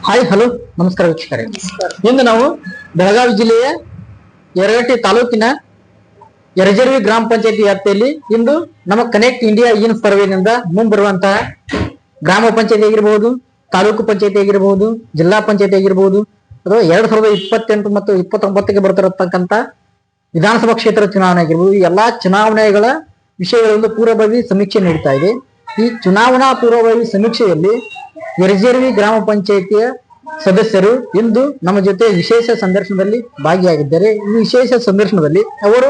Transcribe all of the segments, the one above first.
Hi hello ನಮಸ್ಕಾರ ವೀಕ್ಷಕರೇ. ಇಂದು ನಾವು ಬೆಳಗಾವಿ ಜಿಲ್ಲೆಯ ಯರಗಟ್ಟಿ ತಾಲೂಕಿನ ಯರಜರ್ವಿ ಗ್ರಾಮ ಪಂಚಾಯತಿ ವ್ಯಾಪ್ತಿಯಲ್ಲಿ ಇಂದು ನಮ್ಮ ಕನೆಕ್ಟ್ ಇಂಡಿಯಾ ಇನ್ ಸರ್ವೆನಿಂದ ಮುಂಬರುವಂತಹ ಗ್ರಾಮ ಪಂಚಾಯತಿ ಆಗಿರಬಹುದು, ತಾಲೂಕು ಪಂಚಾಯತಿ ಆಗಿರಬಹುದು, ಜಿಲ್ಲಾ ಪಂಚಾಯತಿ ಆಗಿರಬಹುದು, ಅಥವಾ 2028 ಮತ್ತು 29ಕ್ಕೆ ಬರ್ತಿರತಕ್ಕಂತ ವಿಧಾನಸಭಾ ಕ್ಷೇತ್ರ ಚುನಾವಣೆ ಆಗಿರ್ಬೋದು, ಈ ಎಲ್ಲಾ ಚುನಾವಣೆಗಳ ವಿಷಯಗಳನ್ನು ಪೂರ್ವಭಾವಿ ಸಮೀಕ್ಷೆ ನೀಡ್ತಾ ಇದೆ. ಈ ಚುನಾವಣಾ ಪೂರ್ವಭಾವಿ ಸಮೀಕ್ಷೆಯಲ್ಲಿ ಯರಜರ್ವಿ ಗ್ರಾಮ ಪಂಚಾಯಿತಿಯ ಸದಸ್ಯರು ಇಂದು ನಮ್ಮ ಜೊತೆ ವಿಶೇಷ ಸಂದರ್ಶನದಲ್ಲಿ ಭಾಗಿಯಾಗಿದ್ದಾರೆ. ಈ ವಿಶೇಷ ಸಂದರ್ಶನದಲ್ಲಿ ಅವರು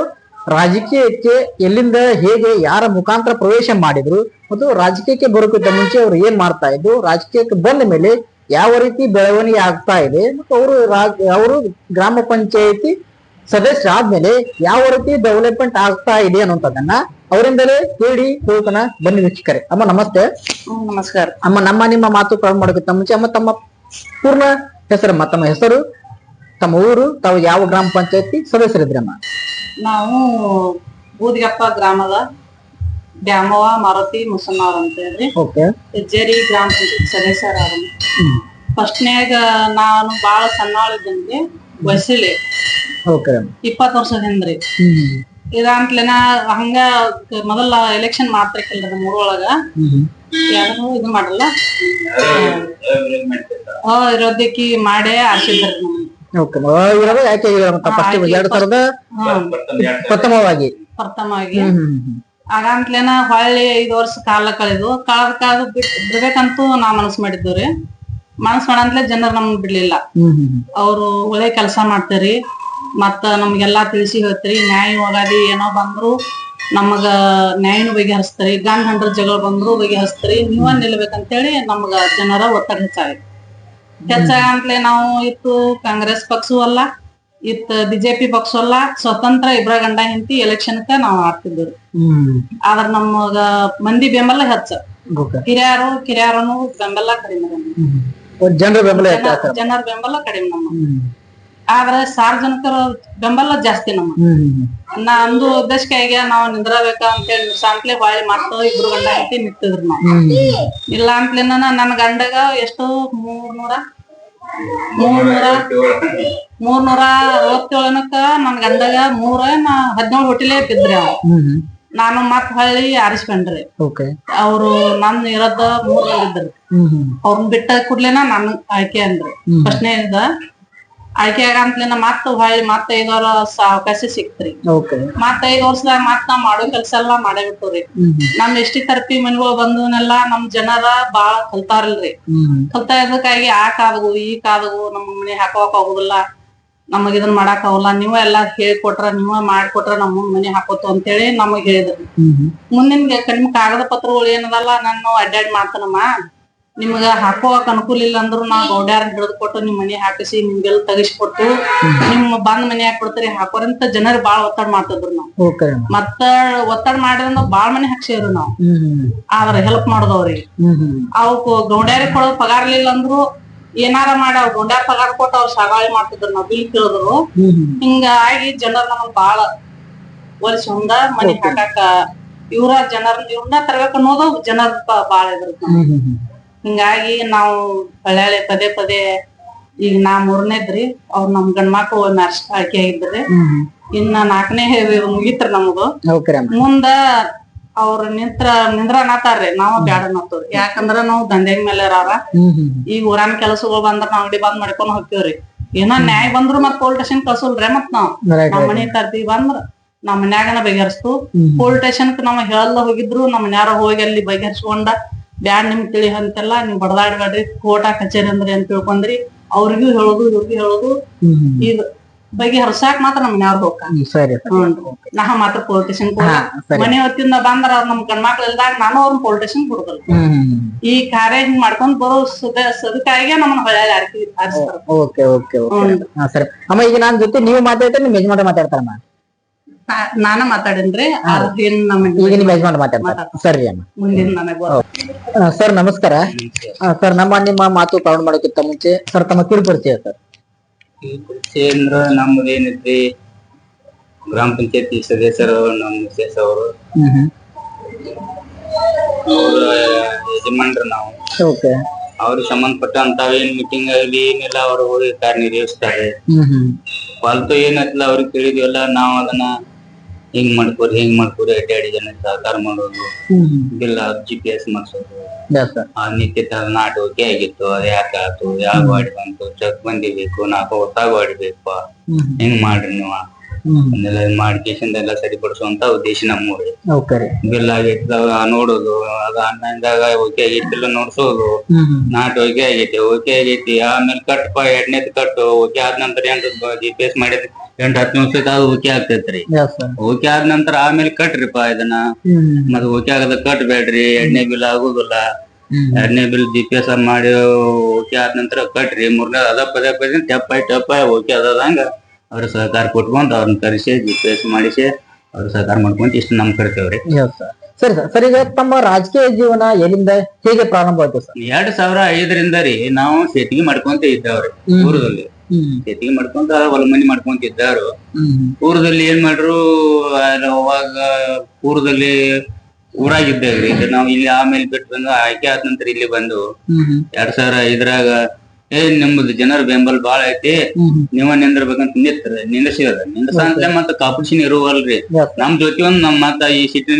ರಾಜಕೀಯಕ್ಕೆ ಎಲ್ಲಿಂದ ಹೇಗೆ ಯಾರ ಮುಖಾಂತರ ಪ್ರವೇಶ ಮಾಡಿದ್ರು ಮತ್ತು ರಾಜಕೀಯಕ್ಕೆ ಬರೋಕ್ಕಿಂತ ಮುಂಚೆ ಅವರು ಏನ್ ಮಾಡ್ತಾ ಇದ್ರು, ರಾಜಕೀಯಕ್ಕೆ ಬಂದ ಮೇಲೆ ಯಾವ ರೀತಿ ಬೆಳವಣಿಗೆ ಆಗ್ತಾ ಇದೆ ಮತ್ತು ಅವರು ಗ್ರಾಮ ಪಂಚಾಯಿತಿ ಸದಸ್ಯ ಆದ್ಮೇಲೆ ಯಾವ ರೀತಿ ಡೆವಲಪ್ಮೆಂಟ್ ಆಗ್ತಾ ಇದೆ ಅನ್ನುವಂಥದ್ದನ್ನ ಅವರಿಂದಲೇ ಕೇಳಿ ಹೋಗೋಣ ಬನ್ನಿ ವೀಕ್ಷಕರೇ. ಅಮ್ಮ ನಮಸ್ತೆ. ನಮಸ್ಕಾರ ಅಮ್ಮ. ನಿಮ್ಮ ಮಾತು ಪ್ರಾರಂಭ ಮಾಡೋಕ್ಕಿಂತ ಮುಂಚೆ ಅಮ್ಮ ತಮ್ಮ ಪೂರ್ಣ ಹೆಸರಮ್ಮ, ತಮ್ಮ ಹೆಸರು, ತಮ್ಮ ಊರು, ತಾವು ಯಾವ ಗ್ರಾಮ ಪಂಚಾಯತಿ ಸದಸ್ಯರಿದ್ರಮ್ಮ? ನಾವು ಬೂದಿಗಪ್ಪ ಗ್ರಾಮದ ದ್ಯಾಮವ್ವ ಮಾರುತಿ ಮುಸನ್ನವ್ರ ಅಂತ ಹೇಳಿ ಹೆಜ್ಜೇರಿ ಗ್ರಾಮ ಪಂಚಾಯತ್ ಸದಸ್ಯರಾದ. ಫಸ್ಟ್ನ್ಯಾಗ ನಾನು ಬಾಳ ಸಣ್ಣವಳಿದ್ದಂಗೆ ವಯಸ್ಸಿಲೆ 20 ವರ್ಷದಿಂದ್ರಿ ಇದಂತ್ಲೆನ ಹಂಗ ಮೊದಲ ಎಲೆಕ್ಷನ್ ಮಾಡ್ತಿರ್ಕಿಲ್ರಿ ನಮ್ಮ ಊರೊಳಗ. ಯಾರು ಇದು ಮಾಡಲ್ಲ, ವಿರೋಧಕಿ ಮಾಡೇ ಆರ್ಸಿದ್ರಿ ಪ್ರಥಮವಾಗಿ. ಹಾಗಂತ್ಲೇನ ಹೊಳ್ಳಿ 5 ವರ್ಷ ಕಾಲ ಕಳೆದು ಬಿಡ್ಬೇಕಂತೂ ನಾ ಮನಸ್ ಮಾಡಿದ್ವಿ. ಮನಸ್ ಮಾಡಂತ್ಲೆ ಜನರು ನಮ್ಗ್ ಬಿಡ್ಲಿಲ್ಲ. ಅವ್ರು ಒಳ್ಳೆ ಕೆಲಸ ಮಾಡ್ತಾರಿ, ಮತ್ತ ನಮ್ಗೆಲ್ಲಾ ತಿಳಿಸಿ ಹೇಳ್ತಾರಿ. ನ್ಯಾಯವಾಗದಿ ಏನೋ ಬಂದ್ರು ನಮಗ ನ್ಯಾಯನು ಬಗೆಹರಿಸ್ತಾರಿ, ಗಂಡ ಹೆಂಡ್ರ ಜಗಳ ಬಂದ್ರು ಬಗೆಹರಿಸ್ತಾರಿ, ನೀವ ನಿಲ್ಬೇಕಂತೇಳಿ ನಮ್ಗ ಜನರ ಒತ್ತಡ ಹೆಚ್ಚಾಗಂತ್ಲೆ ನಾವು ಇತ್ತು ಕಾಂಗ್ರೆಸ್ ಪಕ್ಷವೂ ಅಲ್ಲ, ಇತ್ತು ಬಿಜೆಪಿ ಪಕ್ಷ ಅಲ್ಲ, ಸ್ವತಂತ್ರ ಇಬ್ರ ಗಂಡ ಹೆಂಡತಿ ಎಲೆಕ್ಷನ್ಕ ನಾವ್ ಆಡ್ತಿದ್ವಿ. ಆದ್ರ ನಮಗ ಮಂದಿ ಬೆಂಬಲ ಹೆಚ್ಚ, ಕಿರ್ಯಾರನು ಬೆಂಬಲ ಕಡಿಮೆ, ಜನರ ಬೆಂಬಲ ಕಡಿಮೆ ನಮ್ಮ. ಆದ್ರೆ ಸಾರ್ವಜನಿಕರ ಬೆಂಬಲ ಜಾಸ್ತಿ ನಮ್ಮ. ನಾ ಅಂದು ಉದ್ದೇಶಕ್ಕಾಗಿ ನಾವ್ ನಿಂದ್ರಬೇಕ ಅಂತೇಳಿ ನಿಲ್ಸಾಂತ್ಲೆ ಹೊಳ್ಳಿ ಮತ್ತ ಇಬ್ರು ಗಂಡ ಹೆಂಡತಿ ನಿಂತಿದ್ರು ನಾವು. ಇಲ್ಲ ಅಂತಲೇನ ನನ್ ಗಂಡಗ ಎಷ್ಟು 367 ನನ್ ಗಂಡಗ 17 ಹೊಟ್ಟಿಲೆ ಬಿದ್ರಿ ಅವ. ನಾನು ಮತ್ ಹೊಳ್ಳಿ ಆರಿಸ್ಕೊಂಡ್ರಿ. ಅವ್ರು ನನ್ ಇರೋದ 3 ಮಂದಿ ಇದ್ರಿ. ಅವ್ರನ್ನ ಬಿಟ್ಟ ಕೂಡ್ಲೇನ ನನ್ ಆಯ್ಕೆ ಅಂದ್ರಿ. ಫಸ್ಟ್ನೇ ಆಯ್ಕೆ ಆಗಂತ್ಲೇನ ಮತ್ತ ಹೊಳ್ಳಿ ಮತ್ತ 5 ವರ್ಷ ಅವಕಾಶ ಸಿಕ್ತ್ರಿ. ಮತ್ತ 5 ವರ್ಷದಾಗ ಮತ್ ನಾವ್ ಮಾಡೋ ಕೆಲ್ಸ ಎಲ್ಲಾ ಮಾಡೇ ಬಿಟ್ಟವ್ರಿ. ನಮ್ ಎಷ್ಟಿ ತರಪಿ ಮನಿಗಳು ಬಂದವನೆಲ್ಲಾ ನಮ್ ಜನರ ಬಾಳ ಕಲ್ತಾರಲ್ರಿ. ಕಲ್ತಾ ಇದಕ್ಕಾಗಿ ಆ ಕಾದವು ಈ ಕಾದವು ನಮ್ ಮನೆ ಹಾಕೋಕ್ ಆಗುದಿಲ್ಲ, ನಮಗ್ ಇದನ್ ಮಾಡಾಕ್ ಆಗಲ್ಲ, ನೀವ ಎಲ್ಲಾ ಹೇಳ್ಕೊಟ್ರ ನೀವ ಮಾಡ್ಕೊಟ್ರ ನಮ್ ಮನೆ ಹಾಕೋತು ಅಂತೇಳಿ ನಮಗ್ ಹೇಳಿದ್ರಿ. ಮುಂದಿನ ಕಡಿಮೆ ಕಾಗದ ಪತ್ರಗಳು ಏನದಲ್ಲ ನಾನು ಅಡ್ಡಾಡಿ ಮಾಡ್ತಾನಮ್ಮ, ನಿಮ್ಗ ಹಾಕೋಕ್ ಅನುಕೂಲ ಇಲ್ಲ ಅಂದ್ರು ನಾವ್ ಗೌಡ್ಯಾರ ಹಿಡಿದು ಕೊಟ್ಟು ನಿಮ್ ಮನಿ ಹಾಕಿಸಿ ನಿಮ್ಗೆಲ್ಲ ತಗಿಸ್ಕೊಟ್ಟು ನಿಮ್ ಬಂದ್ ಮನಿ ಹಾಕೊಡ್ತೀರಿ ಹಾಕೋರಂತ ಜನರು ಬಾಳ್ ಒತ್ತಡ ಮಾಡ್ತಿದ್ರು ನಾವು. ಮತ್ತ ಒತ್ತಡ ಮಾಡಿದ್ರಿಂದ ಬಾಳ್ ಮನಿ ಹಾಕ್ಸಿವ್ರಿ ನಾವ್. ಆದ್ರ ಹೆಲ್ಪ್ ಮಾಡೋದವ್ರಿಗೆ ಅವಕ್ ಗೌಡ್ಯಾರಿಗೆ ಕೊಡೋದ್ ಪಗಾರ ಇರ್ಲಿಲ್ಲ ಅಂದ್ರು ಏನಾರ ಮಾಡಿ ಅವ್ರ ಗೌಡ್ಯಾರ ಪಗಾರ ಕೊಟ್ಟು ಅವ್ರ ಸಾಗಾಳಿ ಮಾಡ್ತಿದ್ರು ನಾವ್ ಬಿಲ್ ಕೇಳಿದ್ರು. ಹಿಂಗಾಗಿ ಜನರ್ ನಮಗ್ ಬಾಳ ಒಲಿಸಿ ಹೊಂದ ಮನಿ ಹಾಕಾಕ ಇವ್ರನ್ನ ತರ್ಬೇಕ ಅನ್ನೋದು ಜನರ ಬಾಳ ಇದ್ರ. ಹಿಂಗಾಗಿ ನಾವು ಹೊಳ್ಳಿ ಪದೇ ಈಗ ನಾ 3ನೇದ್ರಿ, ಅವ್ರ ನಮ್ ಗಂಡ್ಮಕ್ಳು ಆಯ್ಕೆ ಆಗಿದ್ರಿ. ಇನ್ನ 4ನೇ ಮುಗಿತ್ರ ನಮಗ. ಮುಂದ ಅವ್ರ ನಿಂದ್ರನಾತಾರ್ರಿ, ನಾವ್ ಬ್ಯಾಡ ಅನ್ನತ್ತವ್ರಿ. ಯಾಕಂದ್ರ ನಾವ್ ದಂಧೆಗ್ ಮೇಲೆ ಇರಾರ. ಈಗ ಊರಾನ್ ಕೆಲಸಗಳು ಬಂದ್ರ ನಾವ್ ಅಂಗಡಿ ಬಂದ್ ಮಾಡ್ಕೊಂಡ್ ಹೋಗ್ತೇವ್ರಿ. ಏನೋ ನ್ಯಾಯ ಬಂದ್ರು ಮತ್ ಪೊಲೀಸ್ ಸ್ಟೇಷನ್ ಕಳ್ಸಲ್ರಿ. ಮತ್ ನಾವ್ ನಮ್ ಮನಿ ತರ್ತೀವಿ ಬಂದ್ರ ನಮ್ ಮನ್ಯಾಗನ ಬಗೆಹರಿಸ್ತು. ಪೊಲೀಸ್ ಸ್ಟೇಷನ್ಕ್ ನಾವ್ ಹೇಳಲ್ಲ ಹೋಗಿದ್ರು ನಮ್ ಮನ್ಯಾರ ಹೋಗಿ ಅಲ್ಲಿ ಬಗೆಹರಿಸ್ಕೊಂಡ ಬ್ಯಾಡ್ ನಿಮ್ ತಿಳಿ ಅಂತೆಲ್ಲಾ ನೀವ್ ಬಡದಾಡ್ಬೇಡ್ರಿ, ಕೋಟ ಕಚೇರಿ ಅಂದ್ರಿ ಅಂತ ತಿಳ್ಕೊಂಡ್ರಿ. ಅವ್ರಿಗೂ ಹೇಳುದು ಇವ್ರಿಗೂ ಹೇಳುದು. ಈಗ ಬಗೆಹರ್ಸಾಕ್ ಮಾತ್ರ ನಮ್ ಮನ್ಯಾವ್ರ ಹೋಗ್ಕ ನಾ ಮಾತ್ರ ಪೊಲೀಸ್ ಸ್ಟೇಷನ್ ಮನೆ ಹೊತ್ತಿಂದ ಬಂದ್ರ ಅವ್ರ ನಮ್ ಗಂಡ್ಮಕ್ಳು ಇಲ್ದಾಗ ನಾನು ಅವ್ರನ್ನ ಪೊಲೀಸ್ ಸ್ಟೇಷನ್ ಕೊಡುದಲ್ಲ. ಈ ಕಾರ್ಯ ಹಿಂಗ್ ಮಾಡ್ಕೊಂಡ್ ಬರೋ ಸದಕ್ಕಾಗಿ ನಮ್ಮನ್ನ ಹೊಳ್ಳಿ ಆರಿಸ್ತಾರ. ಅಮ್ಮ ಈಗ ನಾನ್ ಜೊತೆ ನೀವು ಮಾತಾಡ್ತಾರೆ ನಿಮ್ ಯಜಮಾನ ಮಾತಾಡ್ತಾರಮ್ಮ? ನಾನ ಮಾತಾಡೇನ್ರಿ. ಸರಿ ಅಮ್ಮ, ಮುಂದಿನ ನನಗ. ಸರ್ ನಮಸ್ಕಾರ. ಸರ್ ನಿಮ್ಮ ಮಾತು ಪ್ರಾರಂಭ ಮಾಡೋಕ್ಕಿಂತ ಮುಂಚೆ ಸರ್ ತಮ್ಮ ಕಿರುಪರಿಚಯ ಸರ್. ಅಂದ್ರ ನಮ್ದೇನಿದ್ರಿ ಗ್ರಾಮ ಪಂಚಾಯತಿ ಸದಸ್ಯರು ನಮ್ಮ ಮಿಸೆಸ್ ಅವರು ಅವ್ರ ಯಜಮಾನ್ರು ನಾವು. ಅವ್ರಿಗೆ ಸಂಬಂಧಪಟ್ಟಂತಾವ ಏನ್ ಮೀಟಿಂಗ್ ಆಗಲಿ ಏನೆಲ್ಲ ಅವ್ರು ಹೋಗಿ ಕಾರ್ಯನಿರ್ವಹಿಸ್ತಾರೆ. ಫಾಲ್ತು ಏನೈತಲ್ಲ ಅವ್ರಿಗೆ ಕೇಳಿದ್ವಲ್ಲ ನಾವ್ ಅದನ್ನ ಹಿಂಗ್ ಮಾಡ್ಕೊರಿ ಅಡ್ಡಾಡಿ ಜನ ಸಹಕಾರ ಮಾಡೋದು, ಬಿಲ್ GPS ಮಾಡ್ಸೋದು, ಆ ನಿತ್ಯ ನಾಟ ಓಕೆ ಆಗಿತ್ತು, ಅದ್ ಯಾಕೆ ಆತು, ಯಾವ ಗಾಡಿ ಬಂತು, ಚೆಕ್ ಬಂದಿಬೇಕು, 4 ಹೊಸ ಗಾಡಿ ಬೇಕು, ಹಿಂಗ್ ಮಾಡ್ರಿ ನೀವು ಮಾಡಿಕೇಶನ್ ಎಲ್ಲ ಸರಿಪಡಿಸುವಂತ ಉದ್ದೇಶ ನಮ್ಮೂರಿ. ಬಿಲ್ ಆಗೈತಿ ನೋಡೋದು, ಅದ ಆನ್ಲೈನ್ದಾಗ ಓಕೆ ಆಗೈತಿಲ್ಲ ನೋಡ್ಸೋದು, ನಾಟ್ ಓಕೆ ಆಗೈತಿ ಆಮೇಲೆ ಕಟ್ಟಪ್ಪ 2ನೇದ್ ಕಟ್ಟು ಓಕೆ ಆದ ನಂತರ GPS ಮಾಡಿದ್ 8-10 ನಿಮಿಷಕ್ಕೆ ಅದು ಓಕೆ ಆಗ್ತೈತ್ರಿ. ಓಕೆ ಆದ ನಂತರ ಆಮೇಲೆ ಕಟ್ರಿಪ್ಪ ಇದನ್ನ, ಮತ್ ಓಕೆ ಆಗದ ಕಟ್ಬೇಡ್ರಿ, 2ನೇ ಬಿಲ್ ಆಗುದಿಲ್ಲ, 2ನೇ ಬಿಲ್ GPS ಮಾಡಿ ಓಕೆ ಆದ ನಂತರ ಕಟ್ರಿ, 3ನೇ ಅದ ಪದೇ ಟಪ್ಪ ಓಕೆ ಅದಂಗ ಅವ್ರ ಸಹಕಾರ ಕೊಟ್ಕೊಂಡ್ ಅವ್ರನ್ನ ಕರೆಸಿ GPS ಮಾಡಿಸಿ ಅವ್ರ ಸಹಕಾರ ಮಾಡ್ಕೊಂತ ಇಷ್ಟು ನಮ್ ಕರ್ತೇವ್ರಿ. ಸರಿ ಸರ್, ಈಗ ತಮ್ಮ ರಾಜಕೀಯ ಜೀವನ ಎಲ್ಲಿಂದ ಹೇಗೆ ಪ್ರಾರಂಭ ಆಯ್ತು ಸರ್? 2005ರಿಂದ ರೀ ನಾವು ಸೇತಿಗೆ ಮಾಡ್ಕೊಂತ ಇದ್ದವ್ರಿ ಊರದಲ್ಲಿ. ಸೇತಿಗೆ ಮಾಡ್ಕೊಂತ ಹೊಲ ಮನಿ ಮಾಡ್ಕೊಂತ ಇದ್ದಾರು. ಊರದಲ್ಲಿ ಏನ್ ಮಾಡ್ರು, ಅವಾಗ ಊರದಲ್ಲಿ ಊರಾಗಿದ್ದೇವ್ರಿ. ನಾವು ಇಲ್ಲಿ ಆಮೇಲೆ ಬಿಟ್ಟು ಬಂದು ಆಯ್ಕೆ ಆದ ನಂತರ ಇಲ್ಲಿ ಬಂದು 2005ರಾಗ ನಿಮ್ದು ಜನರ ಬೆಂಬಲ ಬಾಳ ಐತಿ, ನೀವ ನಿಂದಿರ್ಬೇಕಂತ ನಿಂದ್ರಸಿದ ಮತ್ತ ಕಾಂಪಿಟೇಷನ್ ಇರುವಲ್ರಿ ನಮ್ ಜೊತೆ ಒಂದ್ ನಮ್ ಮತ್ತ ಈ ಸಿಟಿ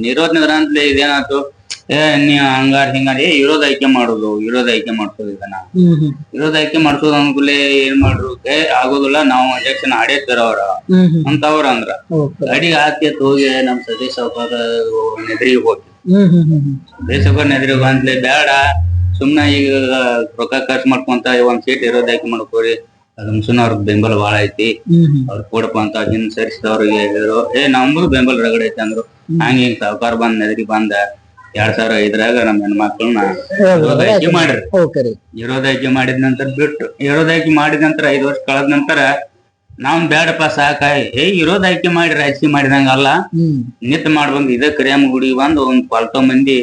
ನಿರೋಧ ಅಂತಲೇ ಇದೇನಾಯ್ತು, ನೀ ಹಂಗಾರ ಹಿಂಗಾರ ವಿರೋಧ ಆಯ್ಕೆ ಮಾಡೋದು, ವಿರೋಧ ಆಯ್ಕೆ ಮಾಡ್ಸೋದು, ಇದನ್ನ ವಿರೋಧ ಆಯ್ಕೆ ಮಾಡ್ಸೋದು ಅನ್ಕೂಲೆ ಏನ್ ಮಾಡ್ರು, ಆಗೋದಿಲ್ಲ ನಾವು ಎಲೆಕ್ಷನ್ ಆಡೇತಾರ ಅವ್ರ ಅಂತ ಅವ್ರ ಅಂದ್ರ ಅಡಿಗೆ ಆಕೆ ಹೋಗಿ ನಮ್ ಸತೀಶ್ ಸಾವ್ಕಾರ ನೆದ್ರಿಗೆ ಹೋಗಿ ಸತೀಶ್ ಸಾವ್ಕಾರ ನೆದ್ರಿಗೆ ಅಂತಲೇ ಬೇಡ, ಸುಮ್ನ ಈಗ ರೊಕ್ಕ ಖರ್ಚು ಮಾಡ್ಕೊಂತ ಒಂದ್ ಸೀಟ್ ವಿರೋಧ ಆಯ್ಕೆ ಮಾಡ್ಕೋರಿ, ಅದು ಸುಮ್ನ ಅವ್ರ ಬೆಂಬಲ ಬಾಳ ಐತಿ, ಅವ್ರ ಕೊಡಪ್ಪ ಅಂತ ಹಿಂದ್ ಸರಿಸಿದವ್ರಿಗೆ ಹೇಳಿದ್ರು. ನಮ್ದು ಬೆಂಬಲ ರಗಡ ಐತಿ ಅಂದ್ರು. ಹಿಂಗ್ ಸಾವ್ಕಾರ ಬಂದ್ ನೆದ್ರಿಗೆ ಬಂದ 2005ರಾಗ ನಮ್ ಹೆಣ್ಮಕ್ಳನ್ನ ವಿರೋಧ ಆಯ್ಕೆ ಮಾಡ್ರಿ. ವಿರೋಧ ಆಯ್ಕೆ ಮಾಡಿದ ನಂತರ ಬಿಟ್ಟು, ವಿರೋಧ ಆಯ್ಕೆ ಮಾಡಿದ ನಂತರ 5 ವರ್ಷ ಕಳೆದ ನಂತರ ನಾವ್ ಬೇಡಪ್ಪ ಸಾಕಾಯ್ ವಿರೋಧ ಆಯ್ಕೆ ಮಾಡಿ ರಾಜಕೀಯ ಮಾಡಿದಂಗ ಅಲ್ಲ, ನಿತ್ ಮಾಡ್ಬಂದ್ ಇದ ಕರಿಯಮ್ಮ ಗುಡಿಗೆ ಬಂದು ಒಂದ್ ಪಾಲ್ಟೋ ಮಂದಿ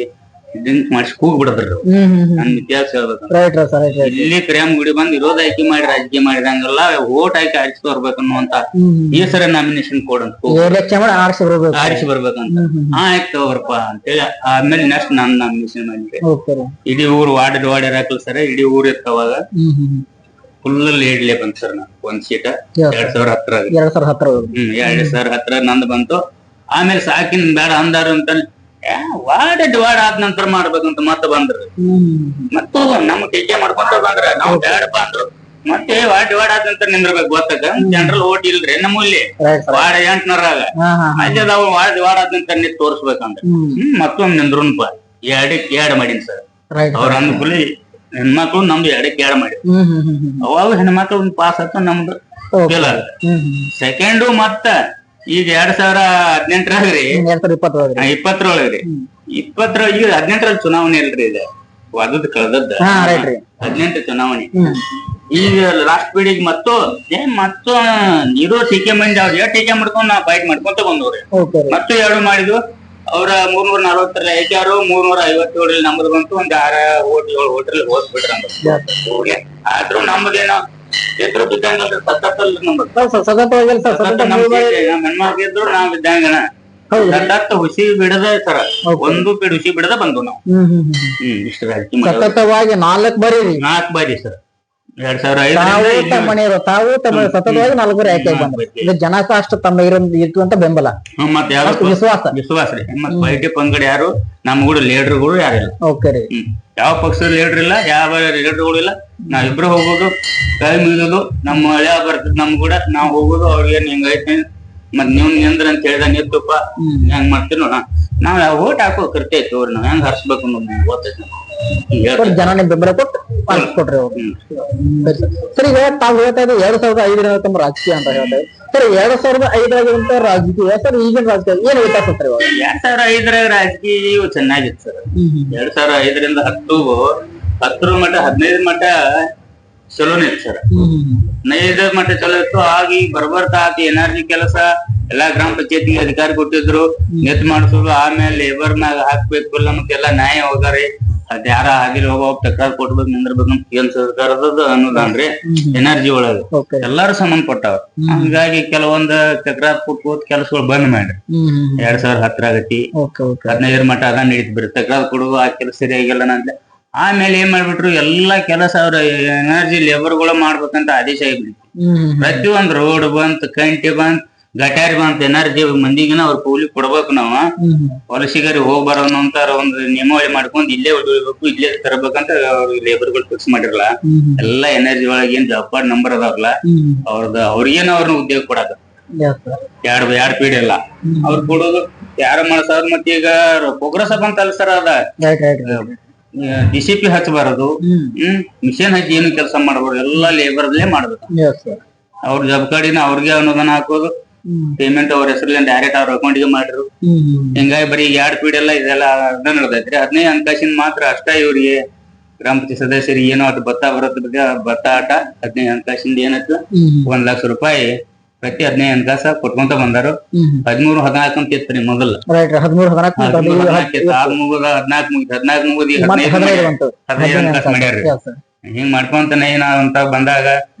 ಡ್ರಿಂಕ್ ಮಾಡಿಸಿ ಕೂಗ್ ಬಿಡದ್ರಿ. ನನ್ ಇತಿಹಾಸ ಹೇಳ್ಬೇಕು, ಇಲ್ಲಿ ಕರಿಯಮ್ಮ ಗುಡಿ ಬಂದ್ ವಿರೋಧ ಆಯ್ಕೆ ಮಾಡಿ ರಾಜಕೀಯ ಮಾಡಿದಂಗಲ್ಲ, ಓಟ್ ಆಯ್ಕೆ ಆರಿಸಿ ಬರ್ಬೇಕನ್ನುವಂತ ಈ ಸರ ನಾಮಿನೇಷನ್ ಕೊಡಂತ ಆರಿಸಿ ಬರ್ಬೇಕಂತ. ಆಯ್ತು ಅವ್ರಪ್ಪ ಅಂತೇಳಿ ಆಮೇಲೆ ನೆಕ್ಸ್ಟ್ ನಾನ್ ನಾಮಿನೇಷನ್ ಮಾಡಿದ್ರಿ. ಇಡೀ ಊರ್ ವಾರ್ಡ್ ಹಾಕಲ್ ಸರ, ಇಡೀ ಊರ್ ಇರ್ತಾವಾಗ ಫುಲ್ ಲೀಡ್ಲೇ ಬಂತ ಸರ್. ನಾನು ಒಂದ್ ಸೀಟ 2010 ನಂದು ಬಂತು. ಆಮೇಲೆ ಸಾಕಿನ್ ಬೇಡ ಅಂದಾರು ಅಂತ ವಾರ್ಡ್ ಆದ ನಂತರ ಮಾಡ್ಬೇಕಂತ ಮತ್ತ ಬಂದ್ರಿ. ಮತ್ತ ನಮ್ ಟೀಕೆ ಮಾಡ್ಕೊಂತ ಬಂದ್ರ ನಾವ್ ಬೇಡಪ್ಪ ಅಂದ್ರು. ಮತ್ತೆ ವಾರ್ಡ್ ಆದ ನಂತರ ನಿಂದಿರ್ಬೇಕು ಗೊತ್ತದ, ಜನರಲ್ ಓಟ್ ಇಲ್ರಿ ನಮ್ಮಲ್ಲಿ ವಾರ್ಡ್ 8ನರಾಗ ಅಲ್ಲಿ ಅದಾವ. ವಾರ್ಡ್ ಆದ ನಂತರ ನೀ ತೋರ್ಸ್ಬೇಕಂದ್ರ ಮತ್ತೊಂದ್ ನಿಂದ್ರೂನ್ಪ 2 ಮಾಡೀನಿ ಸರ್. ಅವ್ರ ಅಂದ್ಕೂಲಿ ಹೆಣ್ಮಕ್ಳು ನಮ್ದು 2 ಮಾಡಿ ಅವಾಗ ಹೆಣ್ಮಕ್ಳು ಒಂದ್ ಪಾಸ್ ಆತ, ನಮ್ದು ಫೇಲ್ ಆಗ. ಸೆಕೆಂಡು ಮತ್ತ ಈಗ 2018ರಾಗ್ರಿ 20ರೊಳಗ್ರಿ 18ರಲ್ಲಿ ಚುನಾವಣೆ ಅಲ್ರಿ, ಇದು ವಾದದ್ ಕಳೆದದ್ದ 18 ಚುನಾವಣೆ. ಈಗ ಲಾಸ್ಟ್ ಪೀಳಿಗೆ ಮತ್ತು ಇರೋ ಟೀಕೆ ಮಂದಿ ಅವ್ರ ಟೀಕೆ ಮಾಡ್ಕೊಂಡ್ ನಾವ್ ಫೈಟ್ ಮಾಡ್ಕೊಂತ ಬಂದವ್ರಿ. ಮತ್ತು 2 ಮಾಡಿದ್ವು. ಅವ್ರ 340 ಐಕ್ಯಾರು 357 ನಮ್ದು ಬಂತು. ಒಂದ್ 6 ಹೋಟೆಲ್ ಹೋಗ್ಬಿಟ್ರ. ಆದ್ರೂ ನಮ್ದೇನೋ ಎದ್ರು ಬಿದ್ದಂಗ ಹೆಣ್ಮಕ್ಳಿದ್ರು ನಾವ್ ಇದ್ದಂಗಣ ಸತತ ಹುಸಿ ಬಿಡದ ಸರ, ಒಂದು ಪೀಡ್ ಹುಸಿ ಬಿಡದ ಬಂದು ನಾವು. ಇಷ್ಟು ರಾಜಕೀಯ 4 ಬಾರಿ ಸರ್. 2005 ತಾವು ಸತತವಾಗಿ 4 ಬಾರಿ ಆಯ್ಕೆ ಬಂದ್ರೆ ಜನಕ ಅಷ್ಟು ತಮ್ಮ ಇರುವಂತ ಬೆಂಬಲ ಮತ್ತೆ ವಿಶ್ವಾಸ ರೀ. ಮತ್ ಪೈಟಿ ಪಂಗಡ ಯಾರು ನಮ್ ಕೂಡ ಲೀಡರ್ಗಳು ಯಾರಿಲ್ಲ. ಯಾವ ಪಕ್ಷದ ಲೀಡರ್ ಇಲ್ಲ, ಯಾವ ಲೀಡರ್ಗಳು ಇಲ್ಲ. ನಾವಿಬ್ರು ಹೋಗೋದು, ಕೈ ಮುಗಿದು ನಮ್ಮ ಹಳೆ ಬರ್ತದ ನಮ್ ಕೂಡ ನಾವ್ ಹೋಗೋದು. ಅವ್ರಿಗೆ ಹಿಂಗೈತಿ ಮತ್ ನೀವ್ ನಿಂದ್ರ ಅಂತ ಹೇಳಿದ ನಿತ್ತಪ್ಪ ಹೆಂಗ್ ಮಾಡ್ತೀವಿ ನೋಡ. ನಾವ್ ಓಟ್ ಹಾಕೋ ಕರ್ತೈತಿ ಅವ್ರಿ, ನಾವ್ ಹೆಂಗ್ ಹರ್ಸ್ಬೇಕು ಅನ್ನೋದು ಗೊತ್ತೈತಿ. ಜನ ಬೆಂಬಲ ಕೊಟ್ರಿ ಅವ್ರು. ಸರ್, ಈಗ ತಾವು ಹೇಳ್ತಾ ಇದ್ದೀವಿ 2005 ತಮ್ಮ ರಾಜಕೀಯ ಅಂತ ಹೇಳ್ತೇವೆ ಸರ್. 2005 ರಾಜಕೀಯ ಸರ್, ಈಗಿನ ರಾಜಕೀಯ ಏನ್ ವ್ಯತ್ಯಾಸ ಸರ್? 2005 ರಾಜಕೀಯ ಚೆನ್ನಾಗಿತ್ತು ಸರ್. 2005ರಿಂದ 10 ಮಟ್ಟ 15 ಮಟ್ಟ ಚಲೋನೇ ಇತ್ತು ಸರ್. 15 ಮಟ್ಟ ಚಲೋ ಇತ್ತು. ಆಗಿ ಬರ್ಬರ್ತಾ ಎನರ್ಜಿ ಕೆಲಸ ಎಲ್ಲಾ ಗ್ರಾಮ ಪಂಚಾಯತಿಗೆ ಅಧಿಕಾರಿ ಕೊಟ್ಟಿದ್ರು, ನೆತ್ ಮಾಡಿಸೋದು. ಆಮೇಲೆ ಲೇಬರ್ ಮ್ಯಾಗ ಹಾಕ್ಬೇಕು ನಮಗೆಲ್ಲಾ ನ್ಯಾಯ ಹೋಗಾರಿ. ಅದ್ ಯಾರ ಆಗಿಲ್ ಹೋಗೋ ತಕರಾರು ಕೊಟ್ಬೇಕು ನಿಂದಿರ್ಬೇಕು ಕೇಂದ್ರ ಸರ್ಕಾರದ ಅನ್ನೋದನ್ರಿ ಎನರ್ಜಿ ಒಳಗ ಎಲ್ಲಾರು ಸಂಬಂಧಪಟ್ಟಾವ. ಹಂಗಾಗಿ ಕೆಲವೊಂದ್ ತಕರಾರು ಕೊಟ್ಟು ಕೆಲಸಗಳು ಬಂದ್ ಮಾಡ್ರಿ. 2010 ಆಗತಿ 15 ಮಟ್ಟ ಅದ ನಡೀತ್ ಬಿಡ್ರಿ. ತಕರಾರು ಕೊಡುವ ಆ ಕೆಲಸ ಸರಿಯಾಗಿಲ್ಲ ಅಂದ್ರೆ ಆಮೇಲೆ ಏನ್ ಮಾಡ್ಬಿಟ್ರು ಎಲ್ಲಾ ಕೆಲಸ ಅವ್ರ ಎನರ್ಜಿ ಲೇಬರ್ಗಳು ಮಾಡ್ಬೇಕಂತ ಆದೇಶ ಆಗ್ಬಿಡ್ತು. ಪ್ರತಿಯೊಂದ್ ರೋಡ್ ಬಂತ್, ಕಂಟಿ ಬಂತ್, ಗಟಾರಿ ಬಂತ್, ಎನರ್ಜಿ ಮಂದಿಗಿನ ಅವ್ರ ಕೂಲಿ ಕೊಡ್ಬೇಕು. ನಾವು ವಲಸಿಗರಿಗೆ ಹೋಗ್ ಬರೋನು ಅಂತ ಒಂದ್ ನಿಯಮಾವಳಿ ಮಾಡ್ಕೊಂಡ್ ಇಲ್ಲೇ ಉಳಿಬೇಕು, ಇಲ್ಲೇ ತರಬೇಕಂತ ಅವ್ರ ಲೇಬರ್ಗಳು ಫಿಕ್ಸ್ ಮಾಡಿರಲ್ಲ. ಎಲ್ಲಾ ಎನರ್ಜಿ ಒಳಗೆ ಏನ್ ಜಾಬ್ ಕಾರ್ಡ್ ನಂಬರ್ ಅದಾವಲ್ಲ ಅವ್ರಿಗೇನ ಅವ್ರನ್ನ ಉದ್ಯೋಗ ಕೊಡಕ ಎರಡ್ ಪೀಡಿ ಎಲ್ಲ ಅವ್ರು ಕೊಡೋದು ಯಾರು ಮಾಡ್ಸಾರ. ಮತ್ತೆ ಈಗ ಪ್ರೋಗ್ರೆಸ್ ಬಂತಲ್ಲ ಸರ್, ಅದ DCP ಹಚ್ಚಬಾರದು, ಮಿಷನ್ ಹಚ್ಚಿ ಏನು ಕೆಲಸ ಮಾಡಬಾರ್ದು, ಎಲ್ಲಾ ಲೇಬರ್ ಅಲ್ಲೇ ಮಾಡ್ಬೇಕು. ಅವ್ರ ಜಾಬ್ ಕಾರ್ಡಿನ ಅವ್ರಿಗೆ ಅನುದಾನ ಹಾಕೋದು, ಪೇಮೆಂಟ್ ಅವ್ರ ಹೆಸರಲ್ಲಿ ಡೈರೆಕ್ಟ್ ಅವ್ರ ಅಕೌಂಟ್ಗೆ ಮಾಡಿರು. ಹಿಂಗಾಗಿ ಬರೀ 2 ಪೀಡಿ ಎಲ್ಲ ಇದೆಲ್ಲ ನಡೆದೈತ್ರಿ. 15 ಹಣಕಾಸಿನ ಮಾತ್ರ ಅಷ್ಟ ಇವ್ರಿಗೆ ಗ್ರಾಮ ಪಂಚಾಯತ್ ಸದಸ್ಯರಿಗೆ ಏನೋ ಅದು ಭತ್ತ ಬರುತ್ತೆ, ಭತ್ತ ಆಟ 15 ಹಣಕಾಸಿಂದ ಏನತ್ತು 1 ಲಕ್ಷ ರೂಪಾಯಿ ಪ್ರತಿ 15 ಹಣಕಾಸ ಕೊಟ್ಕೊಂತ ಬಂದಾರು. 13-14 ಅಂತ ಇತ್ತು ಮೊದಲು, 14 ಮುಗಿದ 14 ಮುಗಿದ 14 ಮುಗಿದಿ 15 ಹಣಕಾಸ ಮಾಡ್ಯಾರ್ರಿ. ಹಿಂಗ್ ಮಾಡ್ಕೊಂತಾನೆ ಅಂತ ಬಂದಾಗ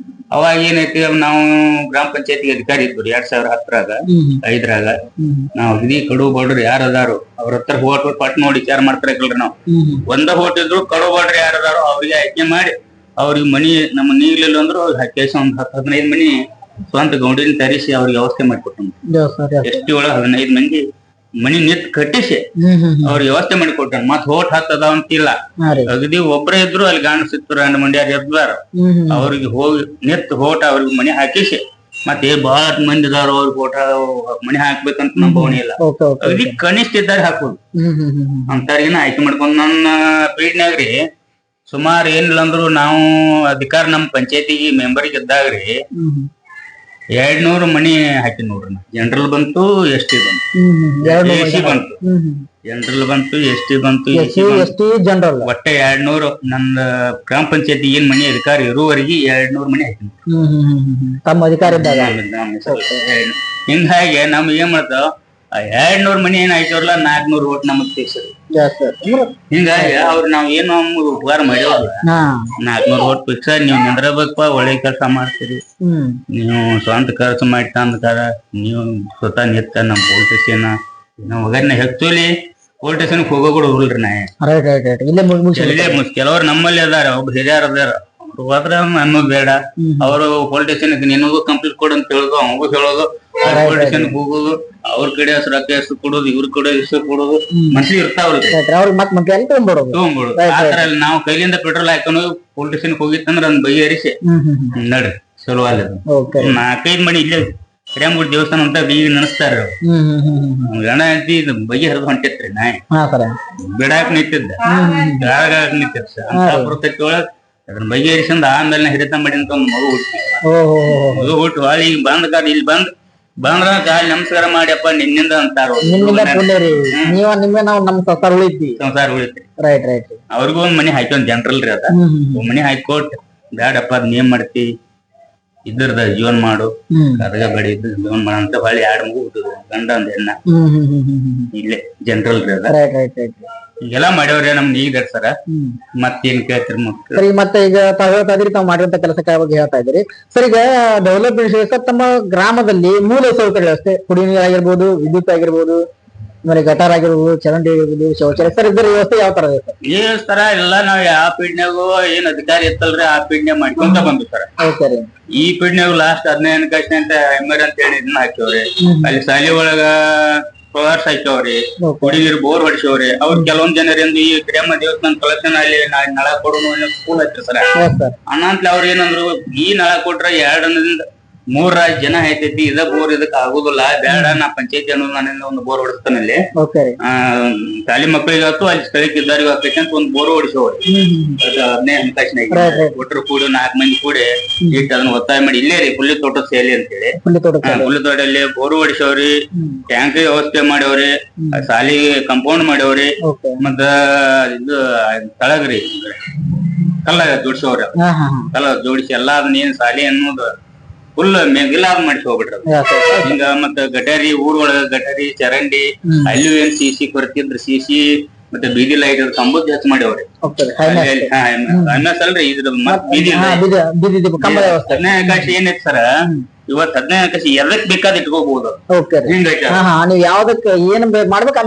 ಅವಾಗ ಏನೈತಿ, ನಾವು ಗ್ರಾಮ ಪಂಚಾಯತಿಗೆ ಅಧಿಕಾರಿ ಇದ್ವಿ 2010ರಾಗ ನಾವ್ ಇಡೀ ಕಡು ಬಡ್ರು ಯಾರು ಅದಾರು ಅವ್ರ ಹತ್ರ ಹೋಟ್ ಪಟ್ ನೋಡಿ ವಿಚಾರ ಮಾಡ್ತಾರಲ್ರಿ. ನಾವು ಒಂದ ಹೋಟ್ ಇದ್ರು ಕಡು ಬಡ್ರು ಯಾರು ಅದಾರೋ ಅವ್ರಿಗೆ ಆಯ್ಕೆ ಮಾಡಿ ಅವ್ರಿಗೆ ಮನಿ ನಮ್ಮ ನೀಗ್ಲಿಲ್ಲ ಅಂದ್ರು ಕೇಸ ಒಂದ್ 10-15 ಮನಿ ಸ್ವಂತ ಗೌಂಡಿನ ತರಿಸಿ ಅವ್ರಿಗೆ ವ್ಯವಸ್ಥೆ ಮಾಡಿಕೊಟ್ಟು. ಎಷ್ಟಿ ಒಳಗ 15 ಮಂದಿ ಮನಿ ನಿತ್ ಕಟ್ಟಿಸಿ ಅವ್ರಿಗೆ ವ್ಯವಸ್ಥೆ ಮಾಡಿಕೊಟ್ಟ. ಮತ್ ಹೋಟ್ ಹತ್ತದ ಅಂತಿಲ್ಲ, ಅಗದಿ ಒಬ್ರೇ ಇದ್ರು ಅಲ್ಲಿ ಗಾಣಸಿತ್ತು 2 ಮಂಡ್ಯಾರ ಎದ್ದಾರ ಅವ್ರಿಗೆ ಹೋಗಿ ನಿತ್ ಹೋಟ ಅವ್ರಿಗೆ ಮನಿ ಹಾಕಿಸಿ, ಮತ್ತೆ ಬಹಳ ಮಂದಿ ಇದಾರ ಅವ್ರಿಗೆ ಹೋಟ ಮನಿ ಹಾಕ್ಬೇಕಂತ ನಮ್ ಭಾವನೆ ಇಲ್ಲ. ಅಗದಿ ಕನಿಷ್ಠ ಇದ್ದಾರೆ ಹಾಕೋದು ಅಂತವ್ರಿಗಿನ ಆಯ್ಕೆ ಮಾಡ್ಕೊಂಡ್ ನನ್ನ ಪೀಡ್ನ್ಯಾಗ್ರಿ ಸುಮಾರು ಏನಿಲ್ಲ ಅಂದ್ರು ನಾವು ಅಧಿಕಾರ ನಮ್ ಪಂಚಾಯತಿಗೆ ಮೆಂಬರ್ಗೆ ಇದ್ದಾಗ್ರಿ 200 ಮನಿ ಹಾಕಿ ನೋಡ್ರಿ. ಜನರಲ್ ಬಂತು, ST ಬಂತು, AC ಬಂತು, ಜನರಲ್ ಬಂತು, ST ಬಂತು, ಜನರಲ್ ಒಟ್ಟೆ 200. ನನ್ನ ಗ್ರಾಮ ಪಂಚಾಯತಿ ಏನ್ ಮನಿ ಅಧಿಕಾರಿ ಇರುವವರೆಗೆ 200 ಮನಿ ಹಾಕಿ ತಮ್ಮ ಅಧಿಕಾರ ಹಿಂಗಾಗಿ ನಮ್ಗೆ ಏನ್ ಮಾಡ್ತಾವ 200 ಮನಿ ಏನ್ ಹಾಕಿವ್ರಲ್ಲ 400 ಓಟ್ ನಮಗ್ ಫಿಕ್ಸ್. ಹಿಂಗಾಗಿ ಅವ್ರು ನಾವ್ ಏನು ಉಪಕಾರ ಮಾಡ್ಯವಲ್ಲ 400 ಓಟ್ ಫಿಕ್ಸ್. ನೀವ್ ನಿಂದ್ರಬೇಕಪ್ಪ, ಒಳ್ಳೆ ಕೆಲಸ ಮಾಡ್ತೀರಿ, ನೀವು ಸ್ವಂತ ಖರ್ಚು ಮಾಡಿ ತಂದಕಾರ ನೀವು ಸ್ವತಃ ನಿತ್ತ ನಮ್ ಪೊಲೀಸ್ ಸ್ಟೇಷನ್ ನಾವ್ ಹೋಗನ್ನ ಹೆಚ್ಚುಲಿ ಪೊಲೀಸ್ ಸ್ಟೇಷನ್ ಹೋಗೋಗಳು ಹೋಗಲ್ರಿ. ನಾ ಕೆಲವ್ರು ನಮ್ಮಲ್ಲಿ ಅದಾರ, ಒಬ್ಬ ಹಿರಿಯರ್ ಅದಾರ, ಹೋದ್ರ ಅನ್ನೋದು ಬೇಡ. ಅವರು ಪೊಲೀಸ್ ಸ್ಟೇಷನ್ ನಿನಗೂ ಕಂಪ್ಲೀಟ್ ಕೊಡು ಅಂತ ಹೇಳುದು, ಅವಂಗೂ ಹೇಳೋದು, ಪೊಲೀಸ್ ಸ್ಟೇಷನ್ ಹೋಗೋದು, ಅವ್ರ ಕಡೆ ರೊಕ್ಕ ಎಷ್ಟು ಕೊಡೋದು, ಇವ್ರ ಕಡೆ ಎಷ್ಟು ಕೊಡೋದು ಮನ್ಸಿ ಇರ್ತಾವ್ರಿ. ತಗೊಂಡ್ಬಿಡೋದು ಆತರ ನಾವು ಕೈಲಿಂದ ಪೆಟ್ರೋಲ್ ಹಾಕೊಂಡು ಪೊಲೀಸ್ ಸ್ಟೇಷನ್ ಹೋಗಿತ್ತಂದ್ರ ಅದನ್ನ ಬಗೆಹರಿಸಿ ನಡ್ರಿ ಚಲೋ ಅಲ್ಲ. 4-5 ಮನಿ ಇಲ್ಲೇ ಹಿರಿಯಂಗುಡಿ ದೇವಸ್ಥಾನ ಅಂತ ಈಗ ನೆನಸ್ತಾರ. ಗಣ ಅಂತಿ ಬಗೆಹರಿದು ಹೊಂಟಿತ್ರಿ. ನಾಯಿ ಬಿಡಾಕ್ ನಿಂತಿದ್ದ, ಗಾಳಗಾಕ್ ನಿಂತಿದ್ದ ಅಂತ ಬರ್ತೈತಿ ಒಳಗ್ ಅದನ್ನ ಬಗೆಹರಿಸಿಂದ ಆಮೇಲೆ ಹಿರಿತ ಮಾಡಿ ಅಂತ ಒಂದು ಮಗು ಹುಟ್ಟು ಹೊಳಿ ಈಗ ಬಂದ ಇಲ್ಲಿ ಬಂದ್ರ ಕಾಲಿ ನಮಸ್ಕಾರ ಮಾಡಿಯಪ್ಪ ನಿನ್ನಿಂದ ಅಂತಾರ. ಸಂಸಾರ ಉಳಿತ್ರಿ. ಅವ್ರಿಗೂ ಒಂದ್ ಮನಿ ಹಾಕಿ ಜನರಲ್ರಿ ಅದ ಮನಿ ಹಾಕೊಟ್ ಬ್ಯಾಡಪ್ಪ ಅದ್ ನೀವ್ ಮಾಡ್ತಿ ಇದ್ರದ ಜೀವನ ಮಾಡು, ಕದಗ ಬಡಿ ಇದ್ದ ಜೀವನ ಮಾಡ ಅಂತ ಹೊಳಿ 2 ಮಗು ಹುಟ್ಟುದು, ಗಂಡ ಒಂದ್ ಹೆಣ್ಣ ಇಲ್ಲೇ ಜನರಲ್ರಿ ಅದ. ಈಗೆಲ್ಲಾ ಮಾಡ್ಯವ್ರೆ ನಮ್ ಈಗ ಸರ. ಮತ್ತೇನ್ ಕೇಳ್ತಿರಿ? ಮತ್ತೆ ಈಗ ತಾವ್ ಹೇಳ್ತಾ ಇದ್ರಿ ತಾವ್ ಮಾಡಿರಂತ ಕೆಲಸಕ್ಕೆ ಬಗ್ಗೆ ಹೇಳ್ತಾ ಇದ್ರಿ ಸರ್. ಈಗ ಡೆವಲಪ್ಮೆಂಟ್ ಸರ್ ತಮ್ಮ ಗ್ರಾಮದಲ್ಲಿ ಮೂಲ ಸೌಕರ್ಯ ಅಷ್ಟೇ, ಕುಡಿಯ ನೀರು ಆಗಿರ್ಬೋದು, ವಿದ್ಯುತ್ ಆಗಿರ್ಬೋದು, ಆಮೇಲೆ ಗಟಾರ್ ಆಗಿರ್ಬೋದು, ಚರಂಡಿ ಆಗಿರ್ಬೋದು, ಶೌಚಾಲಯ ಸರ್ ಇದ್ರ ವ್ಯವಸ್ಥೆ ಯಾವ ತರ ಇದೆ ಸರ್? ಈ ತರ ಎಲ್ಲ ನಾವ್ ಯಾವ ಪೀಡ್ನ್ಯಾಗು ಏನ್ ಅಧಿಕಾರಿ ಇತ್ತಲ್ರಿ ಆ ಪೀಡ್ನ್ಯಾಗ ಮಾಡ್ಕೊಂತ ಬಂದು ಸರ್. ಈ ಪೀಡ್ನ್ಯಾಗ ಲಾಸ್ಟ್ 15 ಹಣಕಾಸಿನ ಅಂತ MR ಅಂತ ಹೇಳಿ ಇದನ್ನ ಹಾಕ್ಯವ್ರಿ. ಅಲ್ಲಿ ಶಾಲೆ ಒಳಗ ಪ್ರವಾಸ ಹಾಕ್ಯವ್ರಿ, ಕುಡಿ ನೀರು ಬೋರ್ ಹೊಡಿಸವ್ರಿ. ಅವ್ರ ಕೆಲವೊಂದ್ ಜನರಿಂದ ಈ ಕ್ರಿಯಮ್ಮ ದೇವಸ್ಥಾನ ಕಲೆಕ್ಷನ್ ಅಲ್ಲಿ ನಳ ಕೊಡೋನು ಸ್ಕೂಲ್ ಹಚ್ಚಿರಿ ಸರ್. ಅಣ್ಣಂತ್ಲೆ ಅವ್ರ ಏನಂದ್ರು, ಈ ನಳ ಕೊಟ್ರ 2-3 ಜನ ಐತೈತಿ, ಇದ ಬೋರ್ ಇದಕ್ ಆಗುದಿಲ್ಲ, ಬೇಡ ನಾ ಪಂಚಾಯತಿ ಅನ್ನೋದು ನನ್ನಿಂದ ಒಂದು ಬೋರ್ ಹೊಡಿಸ್ತಾನಲ್ಲಿ ಶಾಲಿ ಮಕ್ಕಳಿಗೆ ಆತು ಅಲ್ಲಿ ಸ್ಥಳಕ್ಕೆ ಇದ್ದಾರಿಗೂ ಆಕೈತಿ ಅಂತ ಒಂದು ಬೋರ್ ಹೊಡಿಸೋರಿ. 15 ಹಣಕಾಸಿನಾಗ ಒಟ್ಟರು ಕೂಡಿ 4 ಮಂದಿ ಕೂಡಿ ಇಟ್ಟು ಅದನ್ನ ಒತ್ತಾಯ ಮಾಡಿ ಇಲ್ಲೇ ರೀ ಹುಲ್ಲಿ ತೋಟದ ಸೇಲಿ ಅಂತೇಳಿ ಹುಲ್ಲಿ ತೋಟಲ್ಲಿ ಬೋರ್ ಹೊಡಿಸವ್ರಿ, ಟ್ಯಾಂಕ್ ವ್ಯವಸ್ಥೆ ಮಾಡ್ಯವ್ರಿ, ಶಾಲಿ ಕಂಪೌಂಡ್ ಮಾಡ್ಯವ್ರಿ, ಮತ್ತ ಇದು ತಳಗ್ರಿ ಕಲ್ಲ ಜೋಡಿಸವ್ರಿ. ಕಲ್ಲ ಜೋಡಿಸಿ ಎಲ್ಲಾ ಅದನ್ನ ಏನ್ ಶಾಲಿ ಅನ್ನೋದು ಫುಲ್ ಮೆಗಿಲಾದ್ ಮಾಡಿಸಿ ಹೋಗ್ಬಿಟ್ರ. ಹಿಂಗ ಮತ್ತ ಗಟಾರಿ ಊರೊಳಗ ಗಟಾರಿ ಚರಂಡಿ ಅಲ್ಲೂ ಏನ್ CC ಕೊರತಿದ್ರ CC ಮತ್ತೆ ಬೀದಿ ಲೈಟ್ ಕಂಬದ್ ಹೆಚ್ಚು ಮಾಡ್ಯಾವ್ರಿ. ಅಲ್ರಿ ಇದ್ರ ಮತ್ ಬೀದಿ ಹದಿನೈದು ಆಕಾಶ ಏನೈತಿ ಸರ್, ಇವತ್ 15 ಆಕಾಶ ಎದಕ್ ಬೇಕಾದ್ ಇಟ್ಕೋಬಹುದು. ಹಿಂಗೈತೆ ನೀವು ಯಾವ್ದಕ್ಕೆ ಏನ್ ಮಾಡ್ಬೇಕು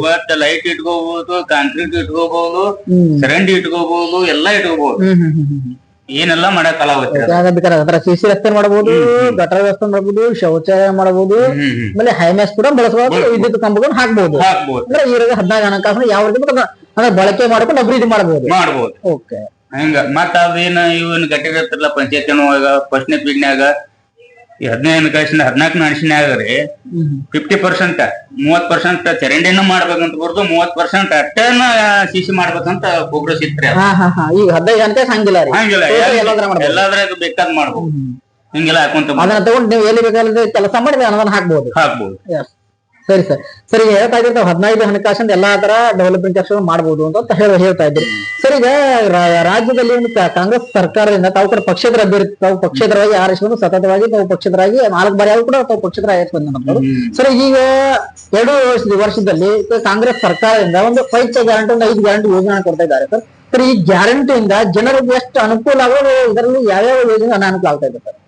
ಇವತ್ತ ಲೈಟ್ ಇಟ್ಕೋಬಹುದು, ಕಾಂಕ್ರೀಟ್ ಇಟ್ಕೋಬಹುದು, ಚರಂಡಿ ಇಟ್ಕೋಬಹುದು, ಎಲ್ಲಾ ಇಟ್ಕೋಬಹುದು. ಏನೆಲ್ಲಾ ಮಾಡಕ್ ಬೇಕಾದ್ರೆ ಸಿಸಿ ರಸ್ತೆ ಮಾಡಬಹುದು, ಗಟರ ವ್ಯವಸ್ಥೆ ಮಾಡಬಹುದು, ಶೌಚಾಲಯ ಮಾಡಬಹುದು, ಆಮೇಲೆ ಹೈಮ್ಯಾಸ್ ಕೂಡ ಬಳಸಬಹುದು, ವಿದ್ಯುತ್ ಕಂಬಗಳನ್ನು ಹಾಕ್ಬಹುದು. ಅಂದ್ರೆ ಇವಾಗ 14 ಹಣಕಾಸು ಯಾವ ರೀತಿ ಅಂದ್ರೆ ಬಳಕೆ ಮಾಡ್ಕೊಂಡು ಅಭಿವೃದ್ಧಿ ಮಾಡಬಹುದು. ಓಕೆ ಹಿಂಗ ಮತ್ತ ಅದೇನ ಇವನ್ ಗಟ್ಟಿರತ್ತಿರಲ್ಲ ಪಂಚಾಯತ್ ಫಸ್ಟ್ನೇ ಪೀಡ್ನ್ಯಾಗ 15 ಹಣಕಾಸಿನ 14 ಹಣಸಿನ್ಯಾಗ್ರಿ 50% 30% ಚರಂಡಿನ ಮಾಡ್ಬೇಕಂತ ಬರ್ದು 30% ಅಟ್ಟನ ಸಿಸಿ ಮಾಡ್ಬೇಕಂತ ಪ್ರೋಗ್ರೆಸ್ ಇತ್ರಿ. ಈಗ 15 ಹಣಕಾಸು ಹಂಗಿಲ್ಲ ಎಲ್ಲಾದ್ರಾಗ ಬೇಕಾದ್ ಮಾಡ್ಬೋದು. ಹಿಂಗೆಲ್ಲ ಹಾಕೊಂತ ಅದನ್ನ ತಗೊಂಡು ನೀವು ಎಲ್ಲಿ ಬೇಕಾದ್ರೆ ಕೆಲಸ ಮಾಡಿ ಅನುದಾನ ಹಾಕ್ಬಹುದು. ಸರಿ ಸರ್. ಸರಿ, ಹೇಳ್ತಾ ಇದ್ರೆ 15 ಹಣಕಾಸಿಂದ ಎಲ್ಲಾ ತರ ಡೆವಲಪ್ಮೆಂಟ್ ಕೆಲಸ ಮಾಡಬಹುದು ಅಂತ ಹೇಳ್ತಾ ಇದ್ರಿ ಸರ್. ಈಗ ರಾಜ್ಯದಲ್ಲಿ ಒಂದು ಕಾಂಗ್ರೆಸ್ ಸರ್ಕಾರದಿಂದ ತಾವು ಕೂಡ ಪಕ್ಷೇತರ ಅಭ್ಯರ್ಥಿ, ತಾವು ಪಕ್ಷೇತರವಾಗಿ ಆರಿಸಿಕೊಂಡು ಸತತವಾಗಿ ತಾವು ಪಕ್ಷೇತರಾಗಿ 4 ಬಾರಿ ಆದ್ರೂ ಕೂಡ ತಾವು ಪಕ್ಷೇತರ ಆಯ್ತು ಬಂದಂತವ್ರು. ಸರ್, ಈಗ 2 ವರ್ಷದಲ್ಲಿ ಕಾಂಗ್ರೆಸ್ ಸರ್ಕಾರದಿಂದ ಒಂದು 5 ಗ್ಯಾರಂಟಿ, ಒಂದು 5 ಗ್ಯಾರಂಟಿ ಯೋಜನೆ ಕೊಡ್ತಾ ಇದ್ದಾರೆ ಸರ್. ಸರ್, ಈ ಗ್ಯಾರಂಟಿಯಿಂದ ಜನರಿಗೆ ಎಷ್ಟು ಅನುಕೂಲ ಆಗೋದು, ಇದರಲ್ಲಿ ಯಾವ್ಯಾವ ಯೋಜನೆ ಅನಾನುಕೂಲ ಆಗ್ತಾ ಇದೆ ಸರ್?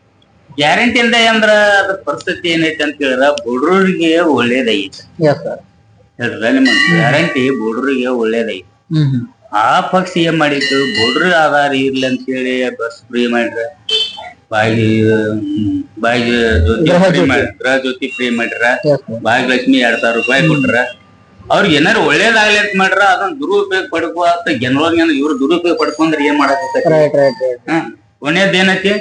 ಗ್ಯಾರಂಟಿ ಇಂದ ಅಂದ್ರ ಅದ್ರ ಪರಿಸ್ಥಿತಿ ಏನೈತಿ ಅಂತ ಹೇಳಿದ್ರ ಬಡವರಿಗೆ ಒಳ್ಳೇದೈತಿ. ಹೇಳ್ರ ನಿಮ್ಮ ಗ್ಯಾರಂಟಿ ಬಡವರಿಗೆ ಒಳ್ಳೇದೈತಿ. ಆ ಪಕ್ಷ ಏನ್ ಮಾಡಿತ್ತು, ಬಡ್ರ ಆಧಾರ ಇರ್ಲಿ ಅಂತ ಹೇಳಿ ಬಸ್ ಫ್ರೀ ಮಾಡ್ರ, ಗೃಹ ಜ್ಯೋತಿ ಫ್ರೀ ಮಾಡ್ರ, ಭಾಗ್ಯಲಕ್ಷ್ಮಿ 2000 ರೂಪಾಯಿ ಕೊಟ್ರ. ಅವ್ರಿಗೆ ಏನಾರು ಒಳ್ಳೇದಾಗ್ಲಿ ಅಂತ ಮಾಡ್ರ, ಅದನ್ನ ದುರುಪಯೋಗ ಪಡ್ಕೋತ ಜನರೊಳಗ ಇವ್ರು ದುರುಪಯೋಗ ಪಡ್ಕೊಂಡ್ರೆ ಏನ್ ಮಾಡಕ್ ಒಳ್ಳೇದೇನೈತಿ.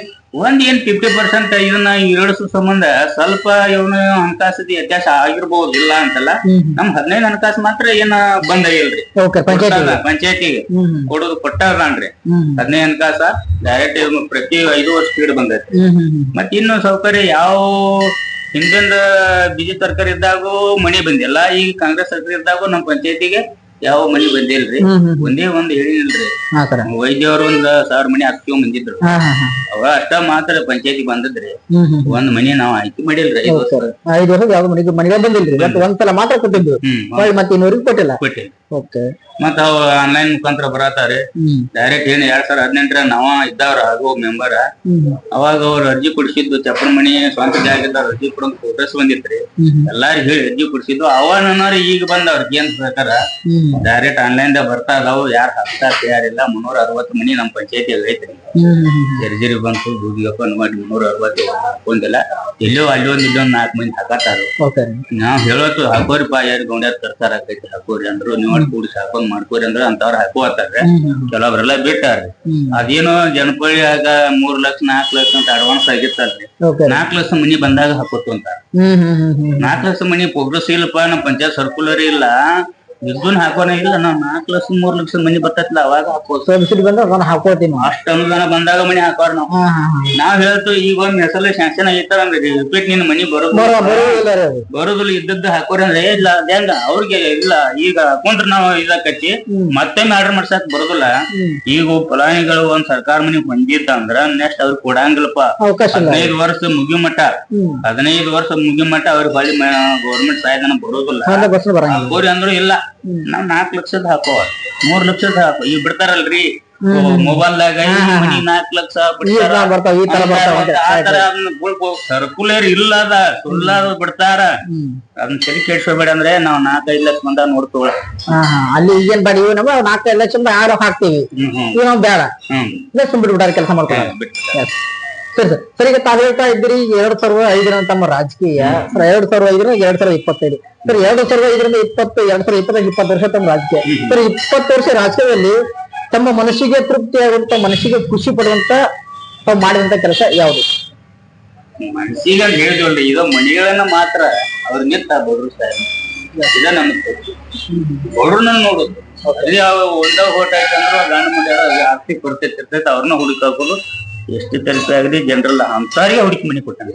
ಒಂದ್ ಏನ್ 50% ಇದನ್ನ ಏಳಿಸೋ ಸಂಬಂಧ ಸ್ವಲ್ಪ ಇವನು ಹಣಕಾಸದಿ ವ್ಯತ್ಯಾಸ ಆಗಿರ್ಬಹುದು, ಇಲ್ಲ ಅಂತಲ್ಲ. ನಮ್ 15 ಹಣಕಾಸು ಮಾತ್ರ ಏನ ಬಂದ ಇಲ್ರಿ, ಪಂಚಾಯತಿಗೆ ಕೊಡೋದು ಕೊಟ್ಟಾರ್ರಿ. 15 ಹಣಕಾಸ ಡೈರೆಕ್ಟ್ ಪ್ರತಿ 5 ವರ್ಷ ಸ್ಪೀಡ್ ಬಂದೈತಿ. ಮತ್ ಇನ್ನು ಸೌಕರ್ಯ ಯಾವ ಹಿಂದಿಂದ ಬಿಜೆಪಿ ಸರ್ಕಾರ ಇದ್ದಾಗೂ ಮನಿ ಬಂದಿಲ್ಲ, ಈಗ ಕಾಂಗ್ರೆಸ್ ಸರ್ಕಾರ ಇದ್ದಾಗೂ ನಮ್ ಪಂಚಾಯತಿಗೆ ಯಾವ ಮನಿ ಬಂದಿಲ್ರಿ. ಒಂದೇ ಒಂದ್ ಹೇಳಿಲ್ರಿ, ವೈದ್ಯ ಅವ್ರ 1000 ಮನಿ ಹಾಕ್ತಿವ್ ಬಂದಿದ್ರು, ಅವ ಅಷ್ಟ ಮಾತ್ರ ಪಂಚಾಯತಿ ಬಂದದ್ರಿ. ಒಂದ್ ಮನಿ ನಾವ್ ಆಯ್ಕೆ ಮಾಡಿಲ್ರಿ. 5 ವರ್ಷ ಯಾವ ಮನಿಗೆ ಬಂದಿಲ್ರಿ, ಒಂದ್ಸಲ ಮಾತ್ರ ಕೊಟ್ಟಿದ್ದು, ಮತ್ತೆ ಇನ್ನೂರಿಗೆ ಕೊಟ್ಟಿಲ್ಲ. ಮತ್ತ ಅವ್ ಆನ್ಲೈನ್ ಮುಖಾಂತರ ಬರತಾರೆ ಡೈರೆಕ್ಟ್. ಏನ್ 2018 ನಾವ ಇದ್ದವ್ರ ಆಗೋ ಮೆಂಬರ್, ಅವಾಗ ಅವ್ರ ಅರ್ಜಿ ಕೊಡ್ಸಿದ್ದು ಚಪ್ಪರ ಮನಿ ಸ್ವಂತ ಜಾಗದ ಅರ್ಜಿ ಕೊಡೋ ಪ್ರೋಗ್ರೆಸ್ ಬಂದಿತ್ರಿ. ಎಲ್ಲಾರು ಹೇಳಿ ಅರ್ಜಿ ಕೊಡ್ಸಿದ್ದು. ಅವನವ್ರ ಈಗ ಬಂದವ್ರ ಕೇಂದ್ರ ಸರ್ಕಾರ ಡೈರೆಕ್ಟ್ ಆನ್ಲೈನ್ ದಾಗ ಬರ್ತಾ ಇದಾವ್. ಯಾರು ಹಾಕ್ತಾ ತಯಾರಿಲ್ಲ. 360 ಮನಿ ನಮ್ ಪಂಚಾಯತಿ ಐತ್ರಿ. ಜರ್ಜರಿ ಬಂತು ಬೂದಿಗಪ್ಪ ಮಾಡಿ 360 ಹಾಕೊಂಡಿಲ್ಲ. ಎಲ್ಲೋ ಅಲ್ಲಿ ಒಂದ್ ಇಲ್ಲೊಂದ್ 4 ಮಂದಿ ಹಾಕತ್ತಾರ. ನಾವ್ ಹೇಳೋದು ಹಾಕೋರಿಪ್ಪ, ಯಾರು ಗೌಂಡ್ಯಾರ ತರ್ತಾರ ಆಕೈತಿ ಹಾಕೋರಿ ಅಂದ್ರು, ನೀವ್ ಕೂಡಿಸಿ ಹಾಕೊಂಡ್ ಮಾಡ್ಕೋರಿ ಅಂದ್ರ ಅಂತವ್ರ ಹಾಕೋತಾರ್ರಿ. ಕೆಲವ್ರೆಲ್ಲ ಬಿಟ್ಟಾರ್ರಿ. ಅದೇನೋ ಜನಪಳಿಯಾಗ 3 ಲಕ್ಷ 4 ಲಕ್ಷ ಅಂತ ಅಡ್ವಾನ್ಸ್ ಆಗಿತ್ತಲ್ರಿ. 4 ಲಕ್ಷ ಮನಿ ಬಂದಾಗ ಹಾಕೋತು ಅಂತ. 4 ಲಕ್ಷ ಮನಿ ಪ್ರೋಗ್ರೆಸ್ ಇಲ್ಲಪ್ಪ, ನಮ್ ಪಂಚಾಯತ್ ಸರ್ಕುಲರ್ ಇಲ್ಲ, ಇದನ್ ಹಾಕೋನ ಇಲ್ಲ. ನಾವ್ 4 ಲಕ್ಷ 3 ಲಕ್ಷ ಮನಿ ಬರ್ತೈತಿಲ್ಲ ಅವಾಗ ಹಾಕೋತೀವಿ. ಅಷ್ಟ ಅನುದಾನ ಬಂದಾಗ ಮನಿ ಹಾಕೋರ್ ನಾವ್ ಹೇಳ್ತು. ಈಗ ಒಂದ್ ಹೆಸರು ಶಾಂಕ್ಷನ್ ಆಗಿತ್ತಾರಂದ್ರಿ, ರಿಪೀಟ್ ನಿನ್ ಮನಿ ಬರೋದಿಲ್ಲ ಇದ್ದದ್ದು ಹಾಕೋರಿ ಅಂದ್ರೆ ಇಲ್ಲ ಅದೇಂಗ ಅವ್ರಿಗೆ ಇಲ್ಲ. ಈಗ ಹಾಕೊಂಡ್ರ ನಾವ್ ಇದಾಕತಿ ಮತ್ತೊಮ್ಮೆ ಆರ್ಡರ್ ಮಾಡ್ಸಕ್ ಬರೋದಿಲ್ಲ. ಈಗ ಫಲಾನಿಗಳು ಒಂದ್ ಸರ್ಕಾರ ಮನಿ ಹೊಂದಿದ್ದ ಅಂದ್ರ ನೆಕ್ಸ್ಟ್ ಅವ್ರಿಗೆ ಕೊಡಂಗಿಲ್ಲಪ್ಪ. 15 ವರ್ಷ ಮುಗಿಮಟ್ಟ 15 ವರ್ಷ ಮುಗಿಮಟ್ಟ ಅವ್ರಿಗೆ ಹೊಳ್ಳಿ ಗೌರ್ಮೆಂಟ್ ಸಹಾಯಧನ ಬರೋದಿಲ್ಲ. ಹಾಕೋರಿ ಅಂದ್ರು ಇಲ್ಲ. ನಾವ್ 4 ಲಕ್ಷದ ಹಾಕೋ 3 ಲಕ್ಷದ ಹಾಕೋ. ಈಗ ಬಿಡ್ತಾರಲ್ರಿ ಮೊಬೈಲ್ದಾಗ 4 ಲಕ್ಷ ಸರ್ಕುಲರ್ ಇಲ್ಲದ ಸುಳ್ಳಾದ ಬಿಡ್ತಾರ. ಅದನ್ನ ತಲೆ ಕೆಡ್ಸ್ಕೊಬೇಡ ಅಂದ್ರೆ ನಾವ್ 4-5 ಲಕ್ಷ ಬಂದ ನೋಡ್ತೋಳ. ಅಲ್ಲಿ ಈಗೇನ್ ಬೇಡ, ಇವ್ ನಮ್ಮ 4-5 ಲಕ್ಷ ಯಾರು ಹಾಕ್ತಿವಿ, ನಾವ್ ಬೇಡ ಬಿಟ್ಬಿಟ್ಟಾರ ಕೆಲಸ ಮಾಡ್ತಾರೆ. ಸರ್, ಈಗ ತಾವ್ ಹೇಳ್ತಾ ಇದ್ದೀರಿ 2005 ತಮ್ಮ ರಾಜಕೀಯ. 2005 2025 ಸರ್, 2005 2020 ವರ್ಷ ತಮ್ಮ ರಾಜಕೀಯ. ಸರ್, 20 ವರ್ಷ ರಾಜಕೀಯದಲ್ಲಿ ತಮ್ಮ ಮನಸ್ಸಿಗೆ ತೃಪ್ತಿ ಆಗುವಂತ, ಮನಸ್ಸಿಗೆ ಖುಷಿ ಪಡುವಂತ ತಾವ್ ಮಾಡಿದಂತ ಕೆಲಸ ಯಾವ್ದು? ಮನಸ್ಸಿಗೆ ಅಂತ ಹೇಳಿದ್ವಲ್ರಿ, ಇದು ಮನಿಗಳನ್ನ ಮಾತ್ರ ಅವ್ರ ನಿಂತ ಬಡ್ರು ಇದ ನಮ್ ಬಡ್ರನ್ನ ನೋಡುದು. ಅಲ್ಲಿ ಒಂದ ಓಟ್ ಆಯ್ತಂದ್ರ ಗಂಡ ಮಂಡ್ಯಾರ ಆರ್ಥಿಕ ಪರಿಸ್ಥಿತಿ ಇರ್ತೈತೆ, ಅವ್ರನ್ನ ಹುಡುಕಾಕೋದು. ಎಷ್ಟು ತಲುಪಿ ಆಗಲಿ ಜನರಲ್ಲ ಅಂತಾರಿಗೆ ಹುಡುಕಿ ಮನಿ ಕೊಟ್ಟಾಗ.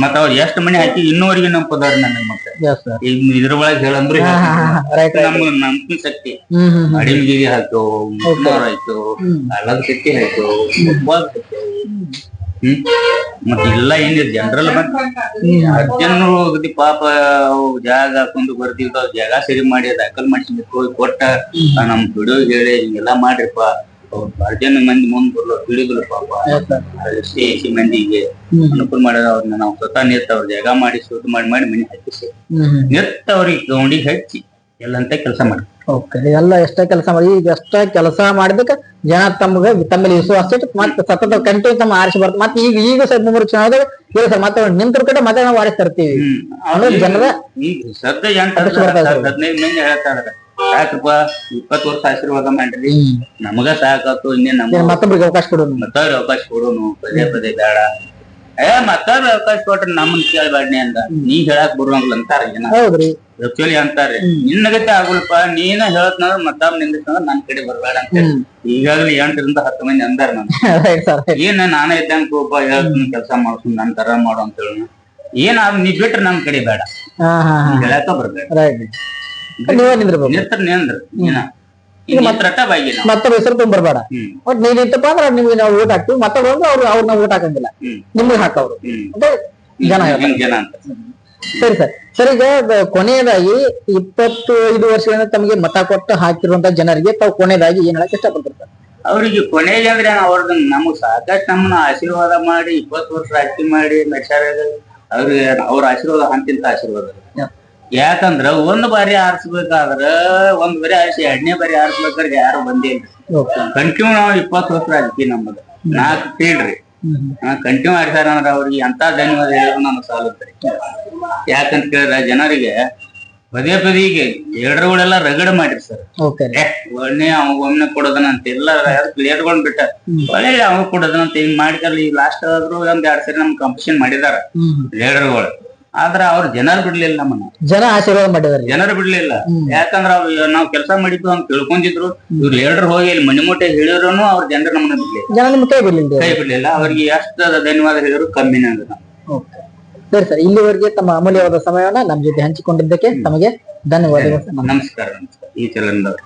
ಮತ್ತ ಅವ್ರ ಎಷ್ಟ್ ಮನಿ ಹಾಕಿ ಇನ್ನೂವರೆಗೆ ನಂಬದಾರ ನನಗ್. ಮತ್ತೆ ಈಗ ಇದ್ರೊಳಗೆ ಹೇಳಂದ್ರೆ ನಮ್ ನಂಬಿಕೆ ಶಕ್ತಿ ಅಡಿಮಿಗೆ ಹಾಕ್ತೇವ್, ಮುಸ್ನವ್ರ ಆಯ್ತು, ಅಲ್ಲದ ಶಕ್ತಿ ಹಾಕ್ತೇವ್, ಮತ್ತೆ ಇಲ್ಲ ಏನಿಲ್ಲ ಜನರಲ್ ಅರ್ಜನ್ ಹೋಗದಿ ಪಾಪ ಅವು ಜಾಗ ಹಾಕೊಂಡು ಬರ್ತಿದ್ದ ಜಾಗ ಸರಿ ಮಾಡಿ ದಾಖಲ್ ಮಾಡಿಸಿ ಹೋಗಿ ಕೊಟ್ಟ ನಮ್ ಬಿಡು ಹೇಳಿ ಹಿಂಗೆಲ್ಲಾ ಮಾಡ್ರಿಪ್ಪ ಅರ್ಜನ್ ಮಂದಿ ಮುಂದ್ ಬರ್ಲೋ ತಿಳಿದ್ರು ಪಾಪ ಎಸಿ ಮಂದಿಗೆ ಅನುಕೂಲ ಮಾಡೋದು ಅವ್ರನ್ನ ನಾವು ಸ್ವತಃ ನಿಂತ ಅವ್ರ ಜಾಗ ಮಾಡಿ ಶುದ್ಧ ಮಾಡಿ ಮನೆ ಹಚ್ಚಿಸಿ ನಿತ್ತ ಅವ್ರಿಗೆ ಗೌಂಡಿಗೆ ಹಚ್ಚಿ ಎಲ್ಲಂತ ಕೆಲಸ ಮಾಡಿ ಎಲ್ಲ ಎಷ್ಟ ಕೆಲಸ ಮಾಡಿ ಈಗ ಎಷ್ಟ ಕೆಲಸ ಮಾಡಿದಕ್ಕ ಜನ ತಮ್ಮಲ್ಲಿ ವಿಶ್ವಾಸ ಇಟ್ಟು ಮತ್ತೆ ಸತತ ಕಂಟಿನ್ಯೂ ತಮ್ಮ ಆರಿಸಿ ಬರ್ತಾರೆ ಮತ್ತೆ ಈಗ ಸರ್ 3 ಚುನಾವಣೆದಾಗ ಇಲ್ಲ ಸರ್ ಮತ್ತೆ ನಿಂತರ ಕಡೆ ಮತ್ತೆ ನಾವು ಆರಿಸಿ ತರ್ತೀವಿ ಜನರ ಈಗ ಸದ್ಯ 15 ಮಂದಿ ಹೇಳ್ತಾರ ಸಾಕಪ್ಪ 20 ವರ್ಷ ಆಶೀರ್ವಾದ ಮಾಡ್ರಿ ನಮಗ ಸಾಕಾತು ಇನ್ನೇ ಮತ್ತೊಬ್ರಿಗೆ ಅವಕಾಶ ಕೊಡೋನು ಮತ್ತವ್ರಿಗೆ ಅವಕಾಶ ಕೊಡೋನು ಪದೇ ಬೇಡ ಮತ್ತವ್ರ ಅವಕಾಶ ಕೊಟ್ರೆ ನಮ್ಮನ್ ಕೇಳ್ಬೇಡ್ನಿ ಅಂತ ನೀ ಹೇಳಾಕ್ ಬರುವಂಗ್ಲ ಅಂತಾರ ಜನ ಹೌದ್ರಿ ಆಕ್ಚುಲಿ ಅಂತಾರ್ರಿ ನಿನ್ನಗತ್ತೆ ಆಗುಲ್ಪ ನೀನ ಹೇಳತ್ನಂದ್ರ ಮತ್ತಾವ್ ನಿಂದಿಸ್ತಂದ್ರ ನನ್ ಕಡೆ ಬರ್ಬೇಡ ಅಂತ ಈಗಾಗಲೇ 8 ರಿಂದ 10 ಮಂದಿ ಅಂದಾರ ನಾನು ಏನ್ ನಾನೇ ಇದ್ದಂಗ ಒಬ್ಬ ಹೇಳ್ತೀನಿ ಕೆಲಸ ಮಾಡ್ತೀನಿ ನನ್ ತರ ಮಾಡು ಅಂತ ಹೇಳ ಏನ್ ನೀ ಬಿಟ್ರೆ ನಮ್ ಕಡೆ ಬೇಡ ಹೇಳಾಕ ಬರ್ಬೇಡ ನಿಂದ್ರ ಮತ್ತೊಬ್ಬ ಹೆಸರು ತುಂಬರ್ಬೇಡ ಒಟ್ ನೀವ್ ಇತ್ತಪ್ಪ ಅಂದ್ರೆ ನಿಮ್ಗೆ ನಾವು ಓಟ್ ಹಾಕ್ತಿವಿ ಮತ್ತೊಬ್ಬ ಅವ್ರನ್ನ ಓಟ್ ಹಾಕಂಗಿಲ್ಲ ನಿಮ್ಗೆ ಹಾಕವ್ರು ಜನ ಅಂತ ಸರಿ ಸರ್ ಈಗ ಕೊನೆಯದಾಗಿ 25 ವರ್ಷಗಳಿಂದ ತಮಗೆ ಮತ ಕೊಟ್ಟು ಹಾಕಿರುವಂತ ಜನರಿಗೆ ತಾವು ಕೊನೆಯದಾಗಿ ಏನ್ ಹೇಳಕ್ ಇಷ್ಟಪಡ್ತಿರ್ತಾರೆ ಅವ್ರಿಗೆ ಕೊನೆಗೆ ಅಂದ್ರೆ ಅವ್ರದ್ದು ನಮಗ್ ಸಾಕಷ್ಟು ನಮ್ಮನ್ನ ಆಶೀರ್ವಾದ ಮಾಡಿ 20 ವರ್ಷ ರಾಜಕೀಯ ಮಾಡಿ ಅವ್ರಿಗೆ ಅವ್ರ ಆಶೀರ್ವಾದ ಅಂತಿಂತ ಆಶೀರ್ವಾದ ಯಾಕಂದ್ರ ಒಂದ್ ಬಾರಿ ಆರಿಸ್ಬೇಕಾದ್ರ ಒಂದ್ ಬಾರಿ ಆರಿಸಿ 2ನೇ ಬಾರಿ ಆರಿಸ್ಬೇಕಾದ್ರೆ ಯಾರು ಬಂದೇ ಇಲ್ಲ ಕಂಟಿನ್ಯೂ ನಾವ್ 20 ವರ್ಷ ರಾಜಕೀಯ ನಮ್ಮದು 4 ಪೀಳ್ರಿ ಕಂಟಿನ್ಯೂ ಆರಿಸಾರ ಅಂದ್ರ ಅವ್ರಿಗೆ ಎಂತ ಧನ್ಯವಾದ ಹೇಳಿದ್ರು ನಾನು ಸಾಲುತ್ರಿ ಯಾಕಂತ ಕೇಳಿದ್ರ ಜನರಿಗೆ ಪದೇ ಈಗ ಲೀಡರ್ಗಳೆಲ್ಲ ರಗಡ ಮಾಡಿರಿ ಸರ್ ಒಳ್ಳೆ ಒಮ್ಮೆ ಕೊಡೋದನ ಅಂತ ಎಲ್ಲ ಲೀಡರ್ಗಳ್ ಬಿಟ್ಟ ಒಳ್ಳೆ ಅವ ಕೊಡೋದನಂತ ಹಿಂಗ್ ಮಾಡಿದಾರ ಈಗ ಲಾಸ್ಟ್ ಆದ್ರೂ 1-2 ಸರಿ ನಮ್ ಕಾಂಪಿಟೇಷನ್ ಮಾಡಿದಾರ ಲೀಡರ್ಗಳು ಆದ್ರ ಅವ್ರ ಜನರು ಬಿಡ್ಲಿಲ್ಲ ನಮ್ಮನ್ನ ಜನ ಆಶೀರ್ವಾದ ಮಾಡಿದಾರೆ ಜನರು ಬಿಡ್ಲಿಲ್ಲ ಯಾಕಂದ್ರ ನಾವ್ ಕೆಲಸ ಮಾಡಿದ್ವು ಅಂತ ತಿಳ್ಕೊಂಡಿದ್ರು ಇವ್ರು ಲೀಡರ್ ಹೋಗಿ ಇಲ್ಲಿ ಮಣಿಮುಟ್ಟೆ ಹೇಳಿದ್ರು ಅವ್ರ ಜನರು ನಮ್ಮನ್ನ ಬಿಡ್ಲಿಲ್ಲ ಕೈ ಬಿಡ್ಲಿಲ್ಲ ಅವ್ರಿಗೆ ಎಷ್ಟು ಧನ್ಯವಾದ ಹೇಳಿದ್ರು ಕಮ್ಮಿನೇ ಅಂದ್ರೆ ಸರಿ ಸರ್ ಇಲ್ಲಿವರೆಗೆ ತಮ್ಮ ಅಮೂಲ್ಯವಾದ ಸಮಯವನ್ನ ನಮ್ ಜೊತೆ ಹಂಚಿಕೊಂಡಿದ್ದಕ್ಕೆ ತಮಗೆ ಧನ್ಯವಾದಗಳು ನಮಸ್ಕಾರ ಈ ಚಲನದವ್ರು